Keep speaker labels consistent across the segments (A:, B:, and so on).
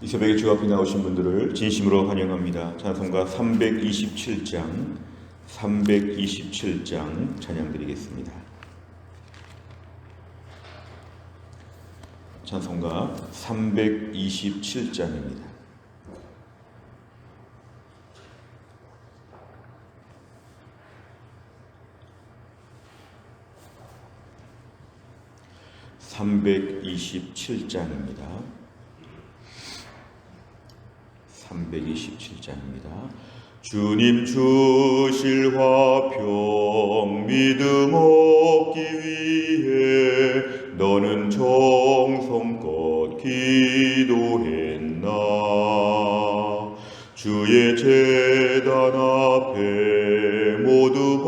A: 이 새벽에 주 앞에 나오신 분들을 진심으로 환영합니다. 찬송가 327장 찬양드리겠습니다. 찬송가 327장입니다. 주님 주실 화평 믿음 얻기 위해 너는 정성껏 기도했나. 주의 제단 앞에 모두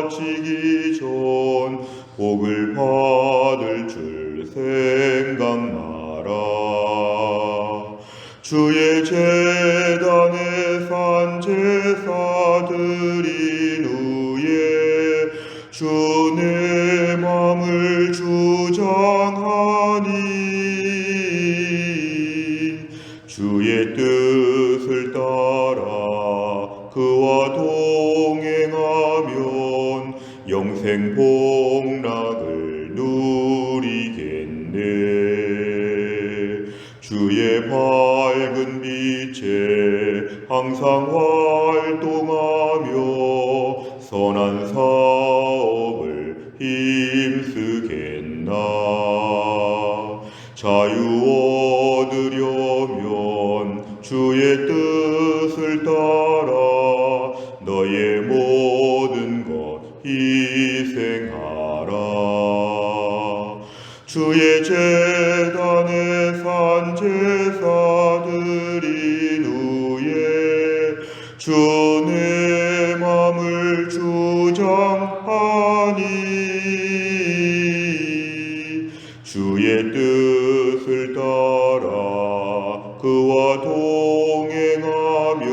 A: 바치기 전 복을 받을 줄 생각나라. 주의 제단에 산 제사 드린 후에 주 내 맘을 주장하니 주의 뜻을 따라 그와 동행하면 영생 복락을 누리겠네. 주의 밝은 빛에 항상 활동하며 선한 사업을 힘쓰겠나. 자유 얻으려면 주의 뜻을 따라 너의 모든 것 희생하라. 주의 제단에 산 제사 드린 후에 주 내 맘을 주장하니 주의 뜻을 따라 그와 동행하면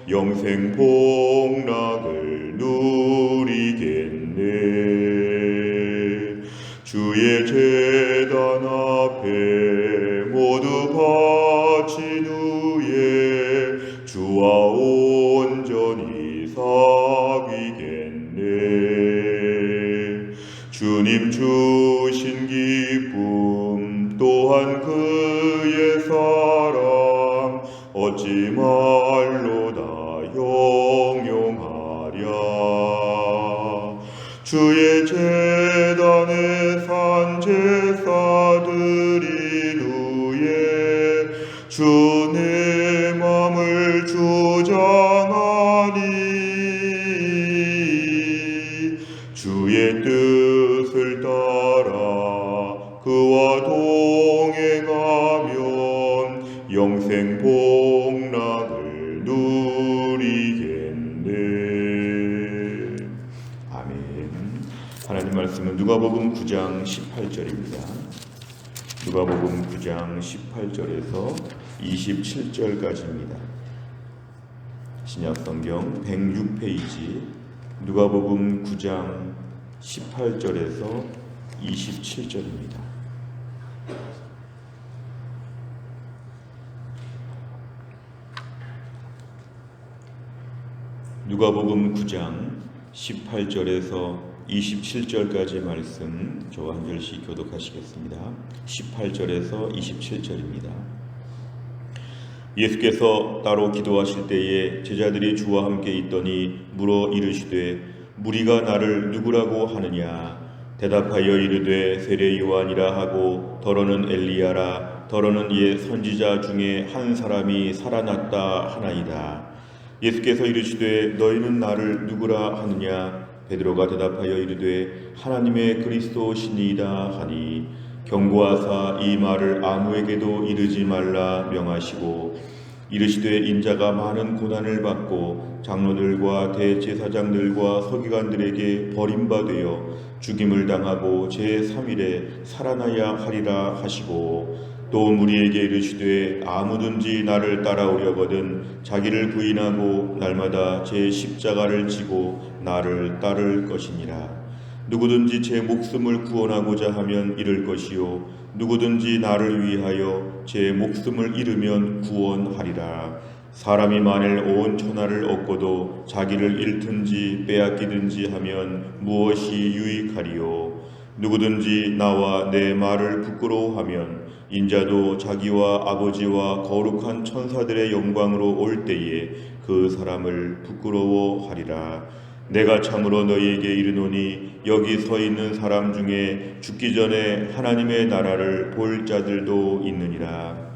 A: 영생 복락을 누리겠네. 주의 제단 앞에 모두 바친 후에 주와 온전히 사귀겠네. 주님 주신 기쁨 또한 그의 사랑 어찌 말로 다 형용하랴. 주의 제단에 산 제사 드린 후에 주 내 맘을 주장하니 주의 뜻을 따라 그와 동행하면 영생 복락을 누리겠네. 아멘. 하나님 말씀은 누가복음 9장 18절입니다. 누가복음 9장 18절에서 27절까지입니다. 신약성경 106페이지 누가복음 9장 18절에서 27절입니다. 누가복음 9장 18절에서 27절까지 말씀 저와 한 절씩 교독하시겠습니다. 18절에서 27절입니다. 예수께서 따로 기도하실 때에 제자들이 주와 함께 있더니 물어 이르시되 무리가 나를 누구라고 하느냐. 대답하여 이르되 세례 요한이라 하고 더러는 엘리야라 더러는 옛 선지자 중에 한 사람이 살아났다 하나이다. 예수께서 이르시되 너희는 나를 누구라 하느냐. 베드로가 대답하여 이르되 하나님의 그리스도시니이다 하니 경고하사 이 말을 아무에게도 이르지 말라 명하시고 이르시되 인자가 많은 고난을 받고 장로들과 대제사장들과 서기관들에게 버림받되어 죽임을 당하고 제3일에 살아나야 하리라 하시고 또 무리에게 이르시되 아무든지 나를 따라오려거든 자기를 부인하고 날마다 제 십자가를 지고 나를 따를 것이니라. 누구든지 제 목숨을 구원하고자 하면 잃을 것이요 누구든지 나를 위하여 제 목숨을 잃으면 구원하리라. 사람이 만일 온 천하를 얻고도 자기를 잃든지 빼앗기든지 하면 무엇이 유익하리요? 누구든지 나와 내 말을 부끄러워하면 인자도 자기와 아버지와 거룩한 천사들의 영광으로 올 때에 그 사람을 부끄러워하리라. 내가 참으로 너희에게 이르노니 여기 서 있는 사람 중에 죽기 전에 하나님의 나라를 볼 자들도 있느니라.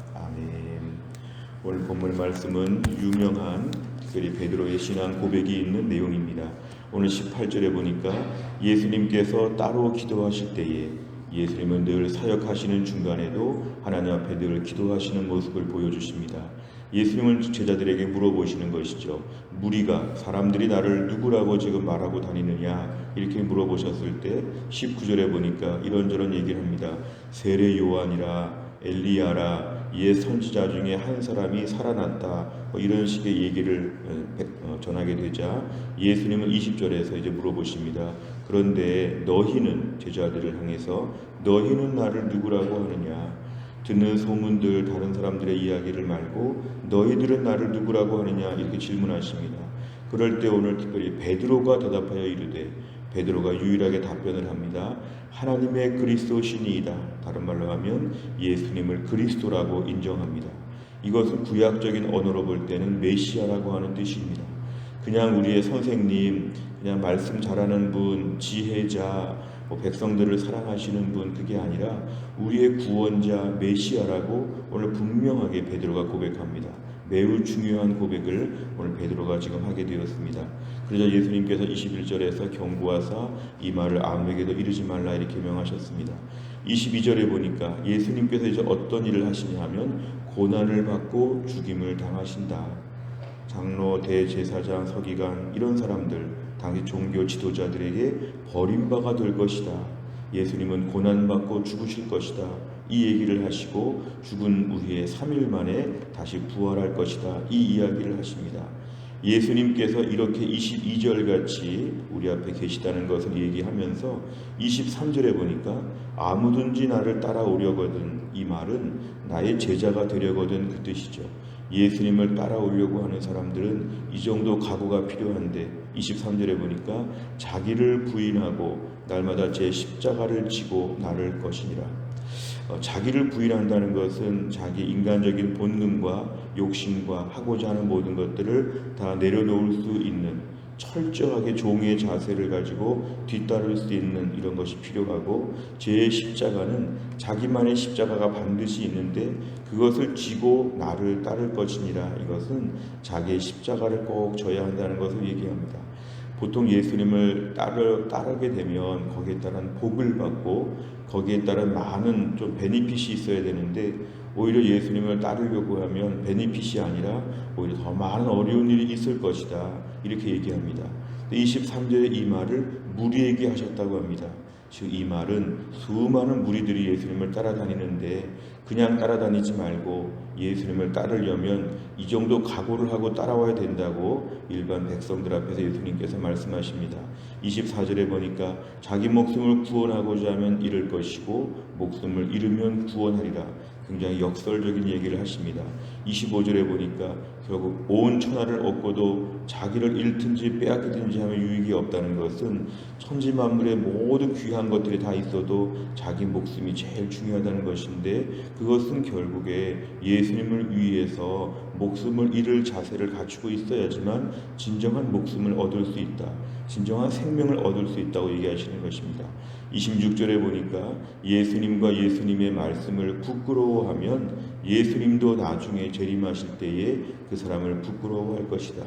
A: 오늘 본문 말씀은 유명한 특별히 베드로의 신앙 고백이 있는 내용입니다. 오늘 18절에 보니까 예수님께서 따로 기도하실 때에 예수님은 늘 사역하시는 중간에도 하나님 앞에 늘 기도하시는 모습을 보여주십니다. 예수님은 제자들에게 물어보시는 것이죠. 무리가 사람들이 나를 누구라고 지금 말하고 다니느냐 이렇게 물어보셨을 때 19절에 보니까 이런저런 얘기를 합니다. 세례 요한이라 엘리야라 옛 선지자 중에 한 사람이 살아났다 이런 식의 얘기를 전하게 되자 예수님은 20절에서 이제 물어보십니다. 그런데 너희는 제자들을 향해서 너희는 나를 누구라고 하느냐? 듣는 소문들 다른 사람들의 이야기를 말고 너희들은 나를 누구라고 하느냐 이렇게 질문하십니다. 그럴 때 오늘 특별히 베드로가 대답하여 이르되 베드로가 유일하게 답변을 합니다. 하나님의 그리스도시니이다. 다른 말로 하면 예수님을 그리스도라고 인정합니다. 이것은 구약적인 언어로 볼 때는 메시아라고 하는 뜻입니다. 그냥 우리의 선생님, 그냥 말씀 잘하는 분, 지혜자, 백성들을 사랑하시는 분 그게 아니라 우리의 구원자 메시아라고 오늘 분명하게 베드로가 고백합니다. 매우 중요한 고백을 오늘 베드로가 지금 하게 되었습니다. 그러자 예수님께서 21절에서 경고하사 이 말을 아무에게도 이르지 말라 이렇게 명하셨습니다. 22절에 보니까 예수님께서 이제 어떤 일을 하시냐 하면 고난을 받고 죽임을 당하신다. 장로, 대제사장, 서기관 이런 사람들 당시 종교 지도자들에게 버림받아 될 것이다. 예수님은 고난받고 죽으실 것이다. 이 얘기를 하시고 죽은 후에 3일 만에 다시 부활할 것이다. 이 이야기를 하십니다. 예수님께서 이렇게 22절 같이 우리 앞에 계시다는 것을 얘기하면서 23절에 보니까 아무든지 나를 따라오려거든 이 말은 나의 제자가 되려거든 그 뜻이죠. 예수님을 따라오려고 하는 사람들은 이 정도 각오가 필요한데 23절에 보니까 자기를 부인하고 날마다 제 십자가를 지고 나를 것이니라. 자기를 부인한다는 것은 자기 인간적인 본능과 욕심과 하고자 하는 모든 것들을 다 내려놓을 수 있는 철저하게 종의 자세를 가지고 뒤따를 수 있는 이런 것이 필요하고 제 십자가는 자기만의 십자가가 반드시 있는데 그것을 지고 나를 따를 것이니라. 이것은 자기의 십자가를 꼭 져야 한다는 것을 얘기합니다. 보통 예수님을 따르게 되면 거기에 따른 복을 받고 거기에 따른 많은 좀 베니핏이 있어야 되는데 오히려 예수님을 따르려고 하면 베니핏이 아니라 오히려 더 많은 어려운 일이 있을 것이다 이렇게 얘기합니다. 23절에 이 말을 무리에게 하셨다고 합니다. 즉 이 말은 수많은 무리들이 예수님을 따라다니는데 그냥 따라다니지 말고 예수님을 따르려면 이 정도 각오를 하고 따라와야 된다고 일반 백성들 앞에서 예수님께서 말씀하십니다. 24절에 보니까 자기 목숨을 구원하고자 하면 잃을 것이고 목숨을 잃으면 구원하리라. 굉장히 역설적인 얘기를 하십니다. 25절에 보니까 결국 온 천하를 얻고도 자기를 잃든지 빼앗기든지 하면 유익이 없다는 것은 천지만물의 모든 귀한 것들이 다 있어도 자기 목숨이 제일 중요하다는 것인데 그것은 결국에 예수님을 위해서 목숨을 잃을 자세를 갖추고 있어야지만 진정한 목숨을 얻을 수 있다. 진정한 생명을 얻을 수 있다고 얘기하시는 것입니다. 26절에 보니까 예수님과 예수님의 말씀을 부끄러워하면 예수님도 나중에 재림하실 때에 그 사람을 부끄러워할 것이다.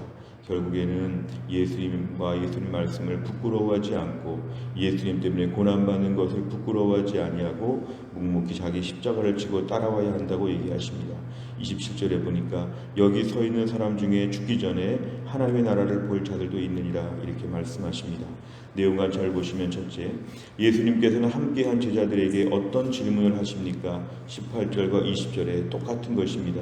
A: 결국에는 예수님과 예수님 말씀을 부끄러워하지 않고 예수님 때문에 고난받는 것을 부끄러워하지 아니하고 묵묵히 자기 십자가를 지고 따라와야 한다고 얘기하십니다. 27절에 보니까 여기 서 있는 사람 중에 죽기 전에 하나님의 나라를 볼 자들도 있느니라 이렇게 말씀하십니다. 내용을 잘 보시면 첫째, 예수님께서는 함께한 제자들에게 어떤 질문을 하십니까? 18절과 20절에 똑같은 것입니다.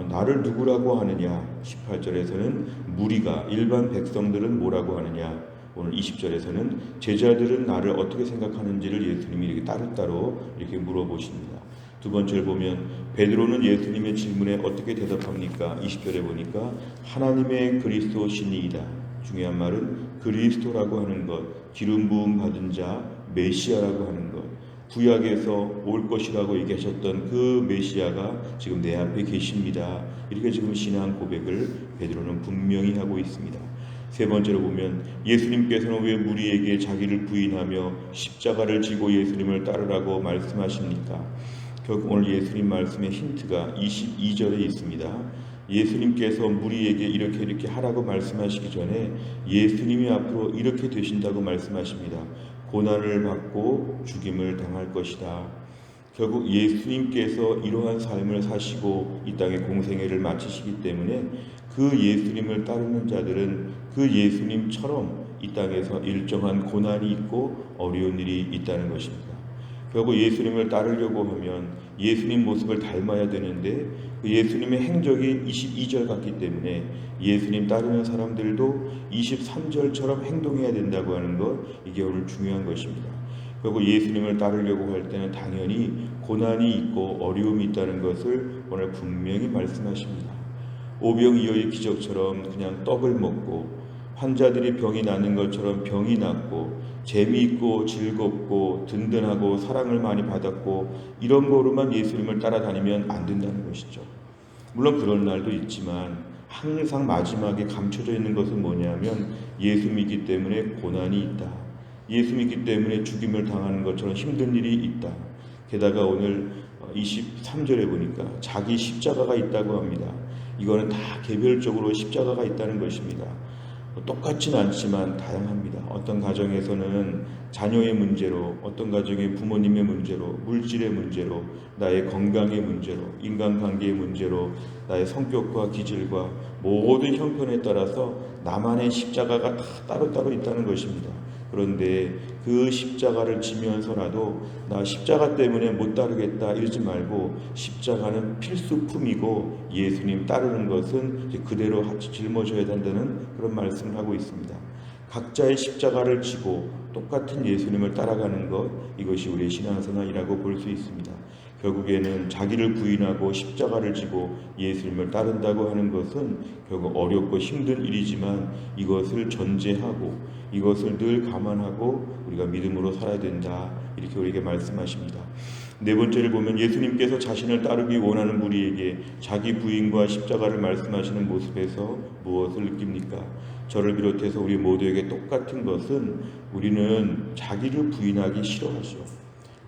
A: 나를 누구라고 하느냐? 18절에서는 무리가 일반 백성들은 뭐라고 하느냐? 오늘 20절에서는 제자들은 나를 어떻게 생각하는지를 예수님이 이렇게 따로따로 이렇게 물어보십니다. 두 번째를 보면 베드로는 예수님의 질문에 어떻게 대답합니까? 20절에 보니까 하나님의 그리스도시니이다. 중요한 말은 그리스도라고 하는 것, 기름 부음 받은 자, 메시아라고 하는 것, 구약에서 올 것이라고 얘기하셨던 그 메시아가 지금 내 앞에 계십니다. 이렇게 지금 신앙 고백을 베드로는 분명히 하고 있습니다. 세 번째로 보면 예수님께서는 왜 무리에게 자기를 부인하며 십자가를 지고 예수님을 따르라고 말씀하십니까? 결국 오늘 예수님 말씀의 힌트가 22절에 있습니다. 예수님께서 무리에게 이렇게 하라고 말씀하시기 전에 예수님이 앞으로 이렇게 되신다고 말씀하십니다. 고난을 받고 죽임을 당할 것이다. 결국 예수님께서 이러한 삶을 사시고 이 땅의 공생애를 마치시기 때문에 그 예수님을 따르는 자들은 그 예수님처럼 이 땅에서 일정한 고난이 있고 어려운 일이 있다는 것입니다. 결국 예수님을 따르려고 하면 예수님 모습을 닮아야 되는데 그 예수님의 행적이 22절 같기 때문에 예수님 따르는 사람들도 23절처럼 행동해야 된다고 하는 것, 이게 오늘 중요한 것입니다. 결국 예수님을 따르려고 할 때는 당연히 고난이 있고 어려움이 있다는 것을 오늘 분명히 말씀하십니다. 오병이어의 기적처럼 그냥 떡을 먹고 환자들이 병이 나는 것처럼 병이 낫고 재미있고 즐겁고 든든하고 사랑을 많이 받았고 이런 거로만 예수님을 따라다니면 안 된다는 것이죠. 물론 그런 날도 있지만 항상 마지막에 감춰져 있는 것은 뭐냐면 예수 믿기 때문에 고난이 있다. 예수 믿기 때문에 죽임을 당하는 것처럼 힘든 일이 있다. 게다가 오늘 23절에 보니까 자기 십자가가 있다고 합니다. 이거는 다 개별적으로 십자가가 있다는 것입니다. 똑같진 않지만 다양합니다. 어떤 가정에서는 자녀의 문제로, 어떤 가정의 부모님의 문제로, 물질의 문제로, 나의 건강의 문제로, 인간관계의 문제로, 나의 성격과 기질과 모든 형편에 따라서 나만의 십자가가 다 따로따로 있다는 것입니다. 그런데 그 십자가를 지면서라도 나 십자가 때문에 못 따르겠다 이러지 말고 십자가는 필수품이고 예수님 따르는 것은 그대로 짊어져야 된다는 그런 말씀을 하고 있습니다. 각자의 십자가를 지고 똑같은 예수님을 따라가는 것, 이것이 우리의 신앙생활이라고 볼 수 있습니다. 결국에는 자기를 부인하고 십자가를 지고 예수님을 따른다고 하는 것은 결국 어렵고 힘든 일이지만 이것을 전제하고 이것을 늘 감안하고 우리가 믿음으로 살아야 된다. 이렇게 우리에게 말씀하십니다. 네 번째를 보면 예수님께서 자신을 따르기 원하는 무리에게 자기 부인과 십자가를 말씀하시는 모습에서 무엇을 느낍니까? 저를 비롯해서 우리 모두에게 똑같은 것은 우리는 자기를 부인하기 싫어하죠.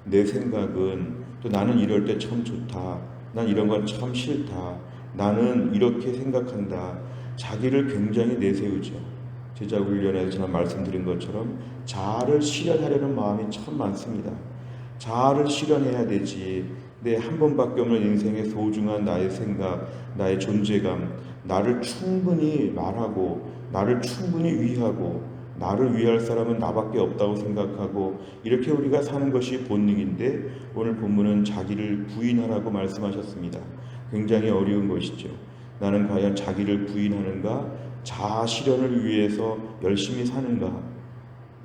A: 내 생각은 또 나는 이럴 때 참 좋다. 난 이런 건 참 싫다. 나는 이렇게 생각한다. 자기를 굉장히 내세우죠. 제자훈련에서 제가 말씀드린 것처럼 자아를 실현하려는 마음이 참 많습니다. 자아를 실현해야 되지. 내 한 번밖에 없는 인생의 소중한 나의 생각, 나의 존재감, 나를 충분히 말하고 나를 충분히 위하고 나를 위할 사람은 나밖에 없다고 생각하고 이렇게 우리가 사는 것이 본능인데 오늘 본문은 자기를 부인하라고 말씀하셨습니다. 굉장히 어려운 것이죠. 나는 과연 자기를 부인하는가? 자아 실현을 위해서 열심히 사는가?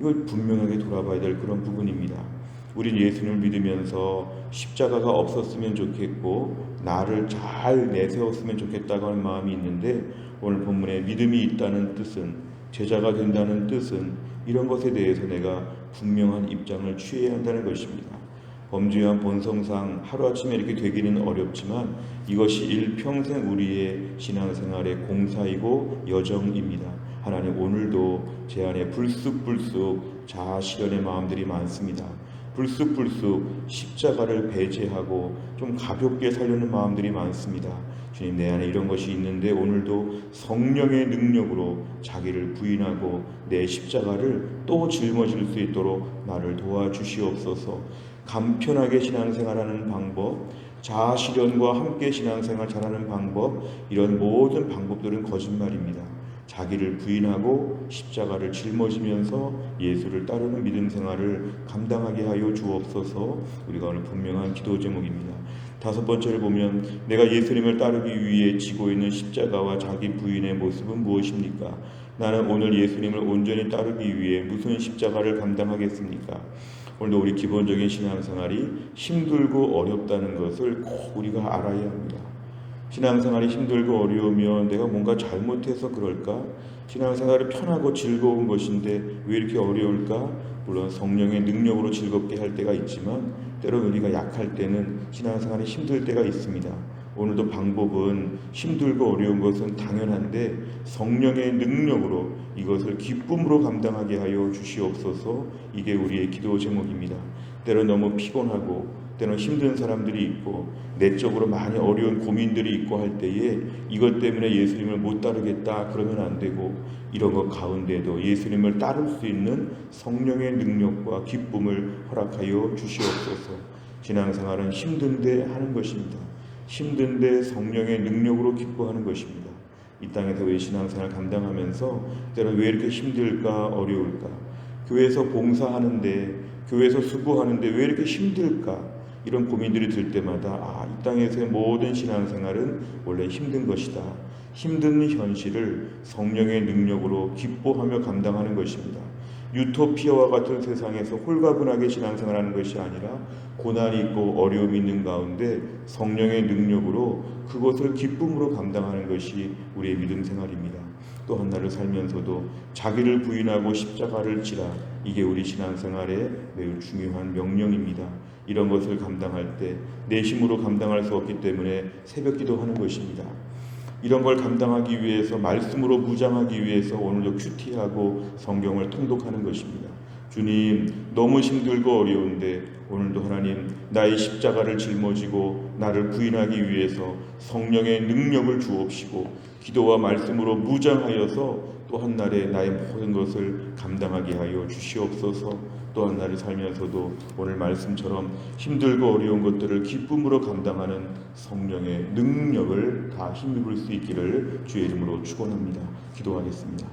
A: 이걸 분명하게 돌아봐야 될 그런 부분입니다. 우린 예수님을 믿으면서 십자가가 없었으면 좋겠고 나를 잘 내세웠으면 좋겠다고 하는 마음이 있는데 오늘 본문에 믿음이 있다는 뜻은 제자가 된다는 뜻은 이런 것에 대해서 내가 분명한 입장을 취해야 한다는 것입니다. 범죄한 본성상 하루아침에 이렇게 되기는 어렵지만 이것이 일평생 우리의 신앙생활의 공사이고 여정입니다. 하나님 오늘도 제 안에 불쑥불쑥 자아 실현의 마음들이 많습니다. 불쑥불쑥 십자가를 배제하고 좀 가볍게 살려는 마음들이 많습니다. 주님 내 안에 이런 것이 있는데 오늘도 성령의 능력으로 자기를 부인하고 내 십자가를 또 짊어질 수 있도록 나를 도와주시옵소서. 간편하게 신앙생활하는 방법, 자아 실현과 함께 신앙생활 잘하는 방법, 이런 모든 방법들은 거짓말입니다. 자기를 부인하고 십자가를 짊어지면서 예수를 따르는 믿음 생활을 감당하게 하여 주옵소서. 우리가 오늘 분명한 기도 제목입니다. 다섯 번째를 보면 내가 예수님을 따르기 위해 지고 있는 십자가와 자기 부인의 모습은 무엇입니까? 나는 오늘 예수님을 온전히 따르기 위해 무슨 십자가를 감당하겠습니까? 오늘도 우리 기본적인 신앙생활이 힘들고 어렵다는 것을 꼭 우리가 알아야 합니다. 신앙생활이 힘들고 어려우면 내가 뭔가 잘못해서 그럴까? 신앙생활이 편하고 즐거운 것인데 왜 이렇게 어려울까? 물론 성령의 능력으로 즐겁게 할 때가 있지만 때로 우리가 약할 때는 신앙생활이 힘들 때가 있습니다. 오늘도 방법은 힘들고 어려운 것은 당연한데 성령의 능력으로 이것을 기쁨으로 감당하게 하여 주시옵소서. 이게 우리의 기도 제목입니다. 때로 너무 피곤하고 때로 힘든 사람들이 있고 내적으로 많이 어려운 고민들이 있고 할 때에 이것 때문에 예수님을 못 따르겠다 그러면 안 되고, 이런 것 가운데도 예수님을 따를 수 있는 성령의 능력과 기쁨을 허락하여 주시옵소서. 신앙생활은 힘든데 하는 것입니다. 힘든데 성령의 능력으로 기뻐하는 것입니다. 이 땅에서 왜 신앙생활 감당하면서 때로 왜 이렇게 힘들까 어려울까, 교회에서 봉사하는데 교회에서 수고하는데 왜 이렇게 힘들까, 이런 고민들이 들 때마다 이 땅에서의 모든 신앙생활은 원래 힘든 것이다. 힘든 현실을 성령의 능력으로 기뻐하며 감당하는 것입니다. 유토피아와 같은 세상에서 홀가분하게 신앙생활하는 것이 아니라 고난이 있고 어려움이 있는 가운데 성령의 능력으로 그것을 기쁨으로 감당하는 것이 우리의 믿음 생활입니다. 또 한 날을 살면서도 자기를 부인하고 십자가를 지라, 이게 우리 신앙생활의 매우 중요한 명령입니다. 이런 것을 감당할 때 내 힘으로 감당할 수 없기 때문에 새벽기도 하는 것입니다. 이런 걸 감당하기 위해서 말씀으로 무장하기 위해서 오늘도 큐티하고 성경을 통독하는 것입니다. 주님, 너무 힘들고 어려운데 오늘도 하나님 나의 십자가를 짊어지고 나를 부인하기 위해서 성령의 능력을 주옵시고 기도와 말씀으로 무장하여서 또 한 날에 나의 모든 것을 감당하게 하여 주시옵소서. 또 한 날을 살면서도 오늘 말씀처럼 힘들고 어려운 것들을 기쁨으로 감당하는 성령의 능력을 다 힘입을 수 있기를 주의 이름으로 축원합니다. 기도하겠습니다.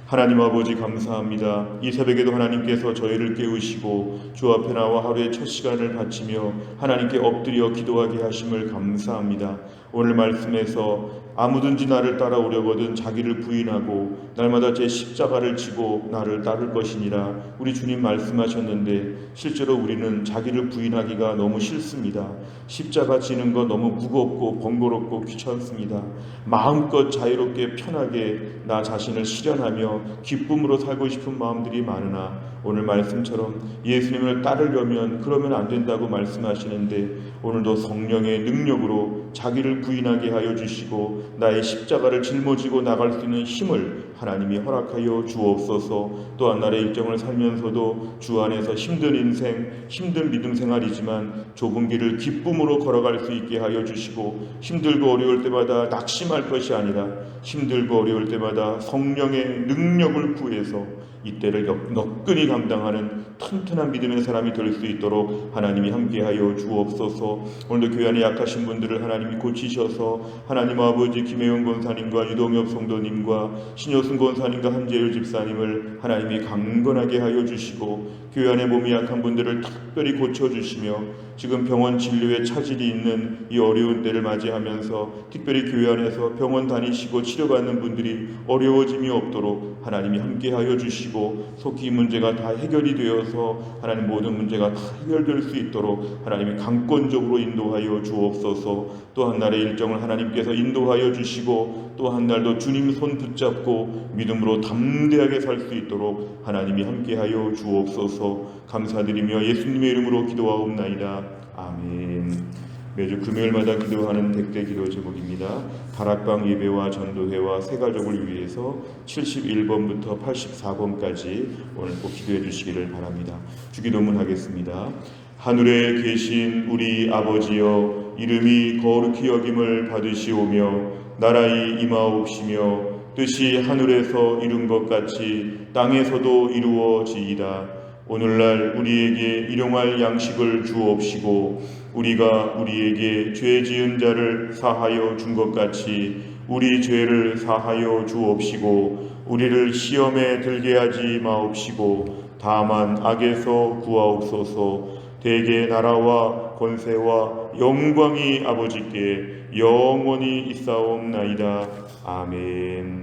A: 하나님 아버지 감사합니다. 이 새벽에도 하나님께서 저희를 깨우시고 주 앞에 나와 하루의 첫 시간을 바치며 하나님께 엎드려 기도하게 하심을 감사합니다. 오늘 말씀에서 아무든지 나를 따라오려거든 자기를 부인하고 날마다 제 십자가를 지고 나를 따를 것이니라. 우리 주님 말씀하셨는데 실제로 우리는 자기를 부인하기가 너무 싫습니다. 십자가 지는 거 너무 무겁고 번거롭고 귀찮습니다. 마음껏 자유롭게 편하게 나 자신을 실현하며 기쁨으로 살고 싶은 마음들이 많으나 오늘 말씀처럼 예수님을 따르려면 그러면 안 된다고 말씀하시는데 오늘도 성령의 능력으로 자기를 부인하게 하여 주시고 나의 십자가를 짊어지고 나갈 수 있는 힘을 하나님이 허락하여 주옵소서. 또한 나의 일정을 살면서도 주 안에서 힘든 인생, 힘든 믿음 생활이지만 좁은 길을 기쁨으로 걸어갈 수 있게 하여 주시고 힘들고 어려울 때마다 낙심할 것이 아니라 힘들고 어려울 때마다 성령의 능력을 구해서 이때를 너끈히 감당하는 튼튼한 믿음의 사람이 될 수 있도록 하나님이 함께하여 주옵소서. 오늘도 교회 안에 약하신 분들을 하나님이 고치셔서 하나님 아버지 김혜영 권사님과 유동엽 성도님과 신효순 권사님과 한재율 집사님을 하나님이 강건하게 하여 주시고 교회 안에 몸이 약한 분들을 특별히 고쳐주시며 지금 병원 진료에 차질이 있는 이 어려운 때를 맞이하면서 특별히 교회 안에서 병원 다니시고 치료받는 분들이 어려워짐이 없도록 하나님이 함께하여 주시고 속히 이 문제가 다 해결이 되어서 하나님 모든 문제가 다 해결될 수 있도록 하나님이 강권적으로 인도하여 주옵소서. 또 한 날의 일정을 하나님께서 인도하여 주시고 또 한 날도 주님 손 붙잡고 믿음으로 담대하게 살 수 있도록 하나님이 함께하여 주옵소서. 감사드리며 예수님의 이름으로 기도하옵나이다. 아멘. 매주 금요일마다 기도하는 백대 기도 제목입니다. 다락방 예배와 전도회와 새가족을 위해서 71번부터 84번까지 오늘 꼭 기도해 주시기를 바랍니다. 주기도문 하겠습니다. 하늘에 계신 우리 아버지여, 이름이 거룩히 여김을 받으시오며 나라의 임하옵시며 뜻이 하늘에서 이룬 것 같이 땅에서도 이루어지이다. 오늘날 우리에게 일용할 양식을 주옵시고 우리가 우리에게 죄 지은 자를 사하여 준 것 같이 우리 죄를 사하여 주옵시고 우리를 시험에 들게 하지 마옵시고 다만 악에서 구하옵소서. 대개 나라와 권세와 영광이 아버지께 영원히 있사옵나이다. 아멘.